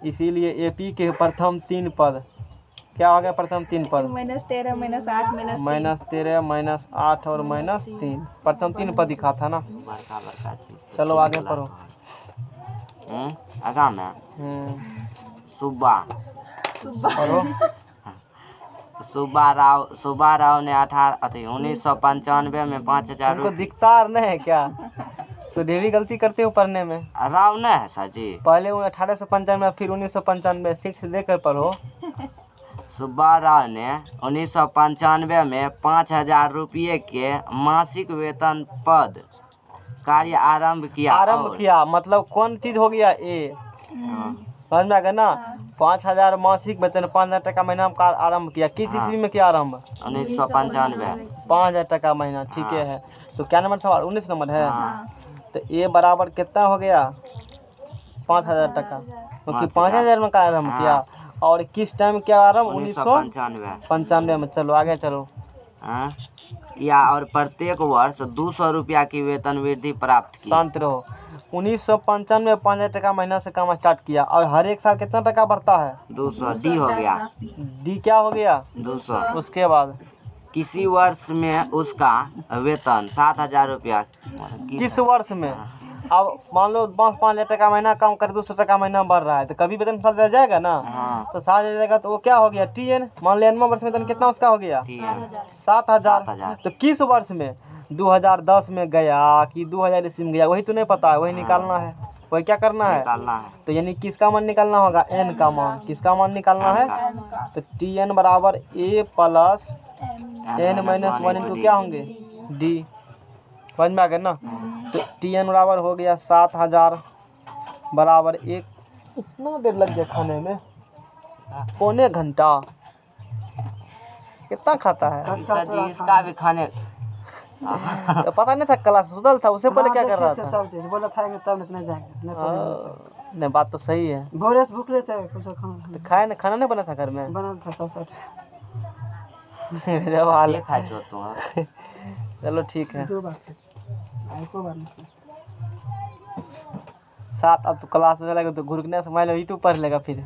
इसीलिए एपी के प्रथम 3 पद क्या आ गया? प्रथम 3 पद -13 -13 -8 और -3 प्रथम 3 पद दिखा था ना। बड़का चीज। चलो आगे पढ़ो। आगा में सुब्बा पढ़ो। सुब्बा राव ने 1995 में 5000 उनको दिखता नहीं है क्या? तो डेली गलती करते हो पढ़ने में। राव नहीं है सर जी। पहले 1895 फिर 1995 ठीक से देकर पढ़ो। सुब्बा राव ने 1995 में 5,000 रुपये के मासिक वेतन पद कार्य आरंभ किया। आरंभ और- किया मतलब कौन चीज हो गया ए, हाँ, समझ में आ गया ना। 5,000 मासिक वेतन 5,000 टका महीना का आरंभ किया। किस हाँ। ईस्वी में किया आरंभ? 1995। 5,000 टका महीना, ठीक हाँ। है। तो क्या नंबर सवाल? 19 नंबर है। हाँ, तो ए बराबर कितना हो गया? 5,000 टका, क्योंकि 5,000 में का आरंभ हाँ। किया। और किस टाइम क्या आरंभ? 1995। 1995 में। चलो आगे चलो। हाँ, किया और प्रत्येक वर्ष 200 रुपया की वेतन वृद्धि प्राप्त की। शांत रहो। 1995 में 5,000 टका महीना से काम स्टार्ट किया और हर एक साल कितना टका बढ़ता है? 200 डी हो गया। डी क्या हो गया? 200। उसके बाद किसी वर्ष में उसका वेतन 7,000 रुपया। किस वर्ष में? अब मान लो 5,000 टका महीना काम कर 200 टका महीना बढ़ रहा है तो कभी वेतन 7,000 जाएगा ना। हाँ, तो 7,000 जाएगा तो वो क्या हो गया? TN। मान लो 9 वर्ष में वेतन कितना उसका हो गया? ठीक है। 7,000। 7,000। तो किस वर्ष में? 2010 में गया कि 2000 ईस्वी में गया, वही तो नहीं पता है, वही निकालना है। वही क्या करना है? निकालना है। तो यानी किसका मान निकालना होगा? N का मान। किसका मान निकालना है? तो TN बराबर A plus N minus 1 into क्या होंगे? D। समझ में आ गया ना। तो TN बराबर हो गया 7,000 बराबर एक। इतना देर लग गया खाने में, पौने घंटा। कितना खाता है? सर जी इसका भी खाने तो पता नहीं था, क्लास सुधल था, उससे पहले क्या कर रहा था? सब चीज बोला खाएंगे तब नहीं जाएंगे नहीं पड़ेगा। नहीं, बात तो सही है। भोरे से भूख लेते हैं कुछ खाना तो खाए ना, खाना नहीं बना था घर में? बना था सब सेट। जब हाल ये खा जो तुम। चलो ठीक है। 2 बार आई को बार नहीं। 7 अब तो क्लास में चलेगा तो घुरकने से मान लो यूट्यूब पढ़ लेगा, फिर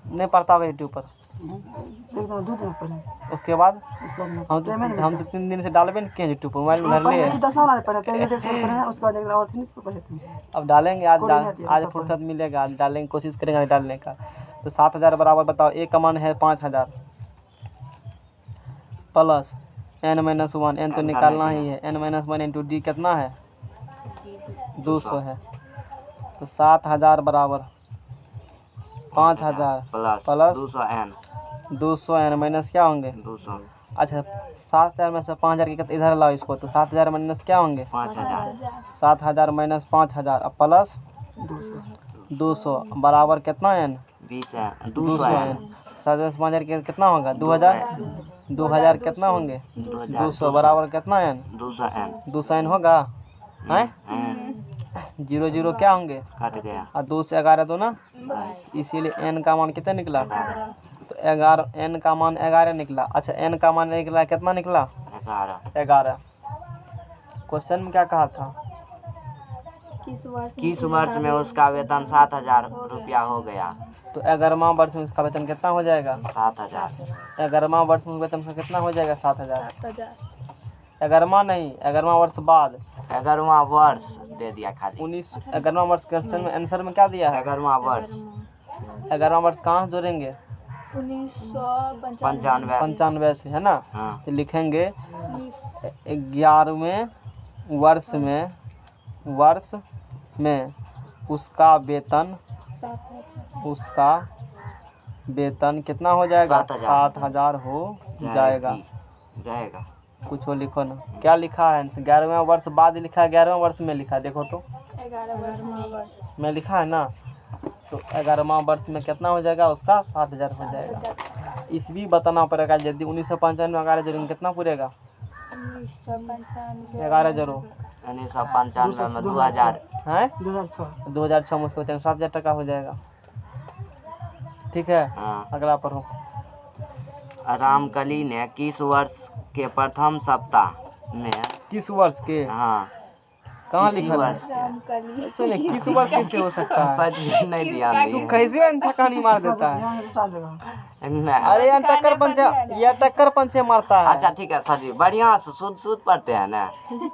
नहीं पढ़ता होगा यूट्यूब पर। एकदम 2 दिन पहले उसके बाद इसको हम तो 3 दिन से डालबे नहीं किए यूट्यूब पर, मोबाइल में घर ले। 10 वाला पहले पहले वीडियो पढ़े हैं उसके बाद एक और थी पढ़े थे। अब डालेंगे आज कोऑर्डिनेट आज सब फुर्सत मिलेगा, आज डालेंगे, कोशिश करेंगे आज डालने का। तो 7,000 बराबर बताओ, एक का मान है 5,000 प्लस N माइनस 1। N तो निकालना ही है। N माइनस 1 इंटू D कितना है? 200 है। तो 7,000 बराबर 5,000 plus plus 200 N 200 N minus क्या होंगे? 200 अच्छा 7,000 में से 5,000 की इधर लाओ इसको, तो 7,000 माइनस क्या होंगे? 5,000 7,000 माइनस 5,000 अब प्लस 200 बराबर कितना N? 20 N 200 200 N। N 7,000 से 5,000 कितना होगा? 2,000। 2,000 कितना होंगे? 200 बराबर कितना N? 200 N 200 N होगा? हैं? N 0 0 क्या होंगे? कट गया। और 2 से 11 दो ना, इसीलिए N का मान कितना निकला? तो 11 N का मान 11 निकला। अच्छा N का मान निकला कितना निकला? 11। 11। क्वेश्चन में क्या कहा था? किस वर्ष में उसका वेतन 7,000 रुपया हो गया? तो 11वां वर्ष में उसका वेतन कितना हो जाएगा? 7,000। 11वां वर्ष में वेतन का कितना हो जाएगा? 7,000। 11वां नहीं, 11वां वर्ष बाद। 11वां वर्ष दे दिया खाली। 11वां वर्ष क्वेश्चन में आंसर में क्या दिया है? 11वां वर्ष 11वां वर्ष कहाँ से जोड़ेंगे? 95। 95 से, है ना। हाँ तो लिखेंगे 11वें वर्ष में उसका वेतन कितना हो जाएगा? 7,000 हो जाएगा। जाएगा। कुछ हो लिखो ना, क्या लिखा है? 11वें वर्ष बाद लिखा है, 11वें वर्ष में लिखा है, देखो तो 11वां वर्ष में लिखा है ना। तो 11वां वर्ष में कितना हो जाएगा? उसका 7,000 हो जाएगा। ईस्वी बताना पड़ेगा। यदि 1995 में 11 जोड़ेंगे कितना पूरेगा? 1995 11 जोड़ो 1995 में 2000 है 2006 2006 में उसका वेतन 7,000 टका हो जाएगा। ठीक है, हाँ। अगला पढ़ो। रामकली ने किस वर्ष के प्रथम सप्ताह में किस वर्ष के? हाँ कहाँ किसी लिखा है? वर्ष रामकली सुनिए, किस वर्ष कैसे हो सकता है? सच में नहीं ध्यान तू दिए। कैसे अंठा नहीं मार देता है? यहाँ से सात जगह नहीं। अरे यार टक्कर पंचे मारता है। अच्छा ठीक है सर जी, बढ़िया से शुद्ध पढ़ते हैं ना।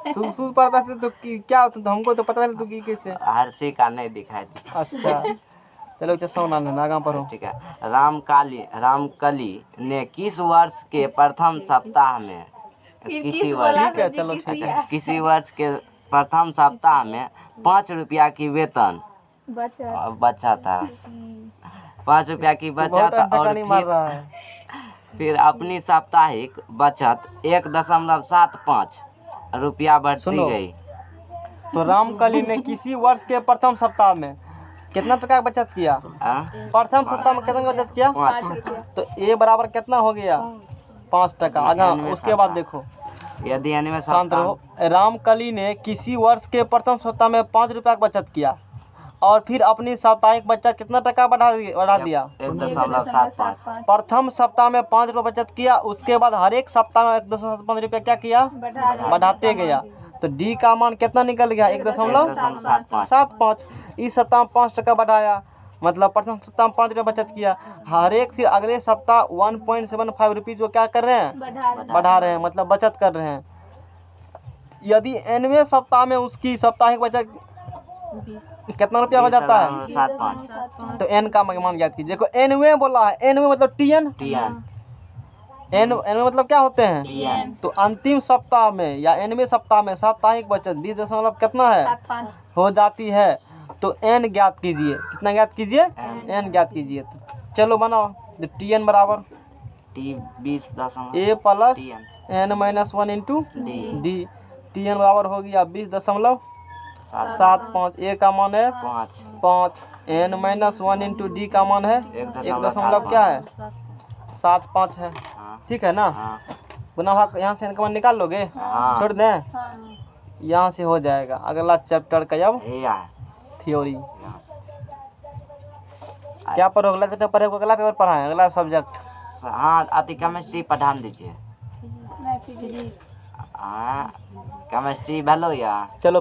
सुन पढ़ता थे तो क्या होता था? हमको तो पता चला तू की कैसे। हर्षी का नहीं दिखाई दी। अच्छा चलो चलो ना आगे पढ़ो। ठीक है। रामकली ने किस वर्ष के प्रथम सप्ताह में किसी वर्ष ठीक है चलो ठीक है। किसी वर्ष के प्रथम सप्ताह में 5 रुपया की वेतन बचत बचा था, 5 रुपया की बहुत बचत टका और नहीं मार रहा है। फिर अपनी साप्ताहिक बचत 1.75 रुपया बढ़ती सुनो। गई। तो रामकली ने किसी वर्ष के प्रथम सप्ताह में कितना टका का बचत किया? हाँ? प्रथम सप्ताह में कितना का बचत किया? 5 रुपया तो ए बराबर कितना हो गया? 5 टका। आगा इनमें उसके बाद सप्ताह। देखो, यदि इनमें शांत सप्ताह रहो। रामकली ने किसी वर्ष के प्रथम सप्ताह में 5 रुपया का बचत किया और फिर अपनी साप्ताहिक बचत कितना टका बढ़ा दिया? 1.75 प्रथम सप्ताह में 5 रुपया बचत किया, उसके बाद हर एक सप्ताह में 1.5 रुपया क्या किया? बढ़ाते गया। तो डी का मान कितना निकल गया? 1.75। इस सप्ताह में 5 टका बढ़ाया, मतलब प्रथम सप्ताह में 5 रुपया बचत किया। हर एक फिर अगले सप्ताह 1.75 रुपीज़ वो क्या कर रहे हैं? बढ़ा रहे हैं, मतलब बचत कर रहे हैं। यदि 9वें सप्ताह में उसकी साप्ताहिक बचत कितना रुपया हो जाता है? 7.5 तो एन का मान ज्ञात कीजिए। देखो 9वें बोला है, 9वें मतलब टीएन, एन मतलब क्या होते हैं? तो अंतिम सप्ताह में या 9वें सप्ताह में साप्ताहिक बचत 20 कितना है? हो जाती है। तो एन ज्ञात कीजिए। कितना ज्ञात कीजिए? एन ज्ञात कीजिए। तो चलो बनाओ। तो टी एन बराबर A plus N minus 1 into D. T N बराबर हो गया 20.75। ए का मान है 5। एन माइनस 1 इंटू डी का मान है 1 क्या है? 75 है। ठीक है ना? गुना भाग यहाँ से इनका मान निकाल लोगे? हाँ। छोड़ दें? यहाँ से हो जाएगा। अगला चैप्टर का अब थ्योरी क्या पर अगला चैप्टर पढ़े? अगला पेपर पढ़ाएं, अगला सब्जेक्ट। हाँ, अति केमिस्ट्री पढ़ान दीजिए। हाँ, केमिस्ट्री भलो या चलो